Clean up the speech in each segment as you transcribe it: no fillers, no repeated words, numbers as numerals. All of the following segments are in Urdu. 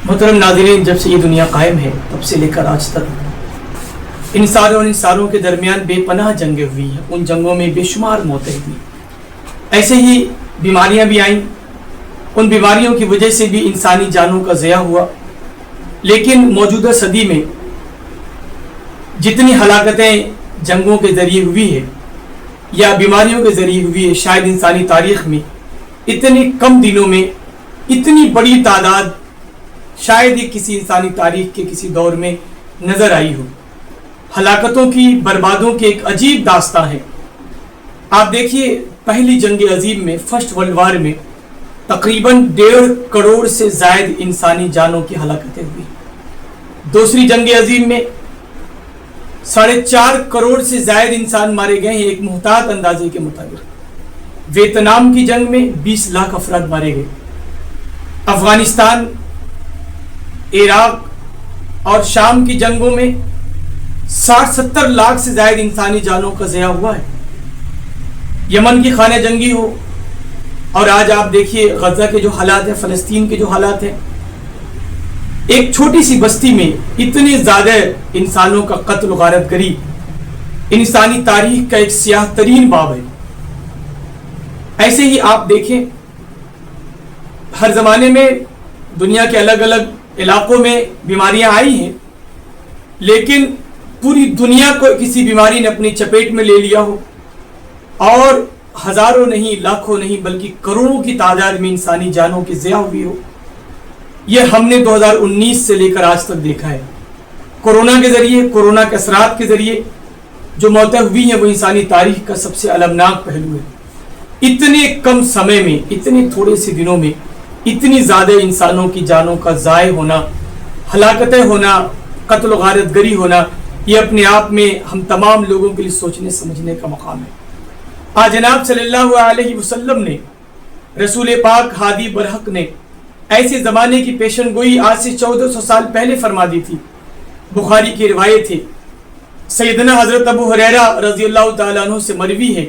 محترم ناظرین، جب سے یہ دنیا قائم ہے تب سے لے کر آج تک انسانوں اور انسانوں کے درمیان بے پناہ جنگیں ہوئی ہیں. ان جنگوں میں بے شمار موتیں ہوئی. ایسے ہی بیماریاں بھی آئیں. ان بیماریوں کی وجہ سے بھی انسانی جانوں کا ضیاع ہوا. لیکن موجودہ صدی میں جتنی ہلاکتیں جنگوں کے ذریعے ہوئی ہے یا بیماریوں کے ذریعے ہوئی ہے، شاید انسانی تاریخ میں اتنے کم دنوں میں اتنی بڑی تعداد شاید ہی کسی انسانی تاریخ کے کسی دور میں نظر آئی ہو. ہلاکتوں کی، بربادوں کی ایک عجیب داستان ہے. آپ دیکھیے، پہلی جنگ عظیم میں، فرسٹ ورلڈ وار میں تقریباً 1.5 کروڑ سے زائد انسانی جانوں کی ہلاکتیں ہوئی. دوسری جنگ عظیم میں 4.5 کروڑ سے زائد انسان مارے گئے ہیں ایک محتاط اندازے کے مطابق. ویتنام کی جنگ میں 20 لاکھ افراد مارے گئے. افغانستان، عراق اور شام کی جنگوں میں 60-70 لاکھ سے زائد انسانی جانوں کا ضیاع ہوا ہے. یمن کی خانہ جنگی ہو، اور آج آپ دیکھیے غزہ کے جو حالات ہیں، فلسطین کے جو حالات ہیں، ایک چھوٹی سی بستی میں اتنے زیادہ انسانوں کا قتل و غارت گری انسانی تاریخ کا ایک سیاہ ترین باب ہے. ایسے ہی آپ دیکھیں، ہر زمانے میں دنیا کے الگ الگ علاقوں میں بیماریاں آئی ہیں، لیکن پوری دنیا کو کسی بیماری نے اپنی چپیٹ میں لے لیا ہو اور ہزاروں نہیں، لاکھوں نہیں، بلکہ کروڑوں کی تعداد میں انسانی جانوں کی ضیاع ہوئی ہو، یہ ہم نے 2019 سے لے کر آج تک دیکھا ہے. کورونا کے ذریعے، کورونا کے اثرات کے ذریعے جو موتیں ہوئی ہیں وہ انسانی تاریخ کا سب سے المناک پہلو ہے. اتنے کم سمے میں، اتنے تھوڑے سے دنوں میں اتنی زیادہ انسانوں کی جانوں کا ضائع ہونا، ہلاکتیں ہونا، قتل و غارت گری ہونا، یہ اپنے آپ میں ہم تمام لوگوں کے لیے سوچنے سمجھنے کا مقام ہے. آج جناب صلی اللہ علیہ وسلم نے، رسول پاک ہادی برحق نے ایسے زمانے کی پیشن گوئی آج سے 1400 سال پہلے فرما دی تھی. بخاری کی روایت ہے، سیدنا حضرت ابو ہریرہ رضی اللہ تعالیٰ عنہ سے مروی ہے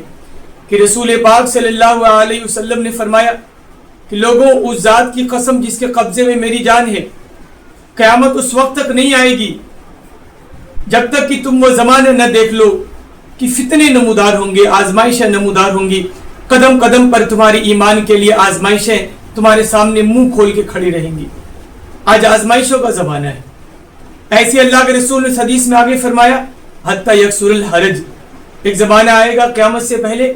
کہ رسول پاک صلی اللہ علیہ وسلم نے فرمایا کہ لوگوں، اس ذات کی قسم جس کے قبضے میں میری جان ہے، قیامت اس وقت تک نہیں آئے گی جب تک کہ تم وہ زمانہ نہ دیکھ لو کہ فتنے نمودار ہوں گے، آزمائشیں نمودار ہوں گی، قدم قدم پر تمہاری ایمان کے لیے آزمائشیں تمہارے سامنے منہ کھول کے کھڑی رہیں گی. آج آزمائشوں کا زمانہ ہے. ایسے اللہ کے رسول نے حدیث میں آگے فرمایا، حتی یکسر الحرج، ایک زمانہ آئے گا قیامت سے پہلے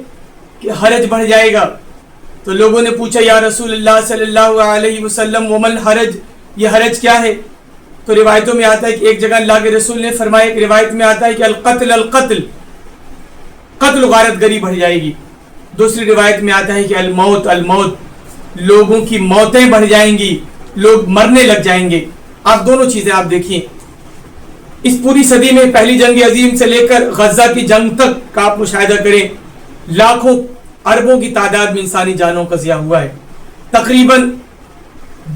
کہ حرج بڑھ جائے گا. تو لوگوں نے پوچھا، یا رسول اللہ صلی اللہ علیہ وسلم ومن حرج، یہ حرج کیا ہے؟ تو روایتوں میں آتا ہے کہ ایک جگہ اللہ کے رسول نے فرمایا کہ روایت میں آتا ہے کہ القتل القتل، قتل و غارت گری بڑھ جائے گی. دوسری روایت میں آتا ہے کہ الموت الموت، لوگوں کی موتیں بڑھ جائیں گی، لوگ مرنے لگ جائیں گے. آپ دونوں چیزیں آپ دیکھیں، اس پوری صدی میں پہلی جنگ عظیم سے لے کر غزہ کی جنگ تک کا آپ مشاہدہ کریں، لاکھوں اربوں کی تعداد میں انسانی جانوں کا ضیاع ہوا ہے. تقریباً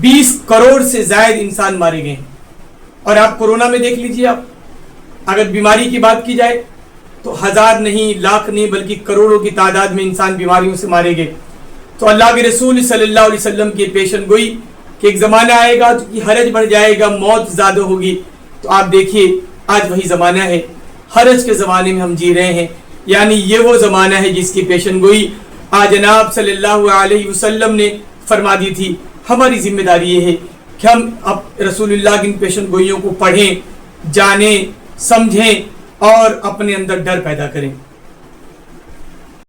20 کروڑ سے زائد انسان مارے گئے ہیں. اور آپ کورونا میں دیکھ لیجیے، آپ اگر بیماری کی بات کی جائے تو ہزار نہیں، لاکھ نہیں، بلکہ کروڑوں کی تعداد میں انسان بیماریوں سے مارے گئے. تو اللہ کے رسول صلی اللہ علیہ وسلم کی پیشن گوئی کہ ایک زمانہ آئے گا کہ حرج بڑھ جائے گا، موت زیادہ ہوگی. تو آپ دیکھیے آج وہی زمانہ ہے، حرج کے زمانے میں ہم جی رہے ہیں. یعنی یہ وہ زمانہ ہے جس کی پیشن گوئی آج جناب صلی اللہ علیہ وسلم نے فرما دی تھی. ہماری ذمہ داری یہ ہے کہ ہم اب رسول اللہ کی پیشن گوئیوں کو پڑھیں، جانیں، سمجھیں اور اپنے اندر ڈر پیدا کریں.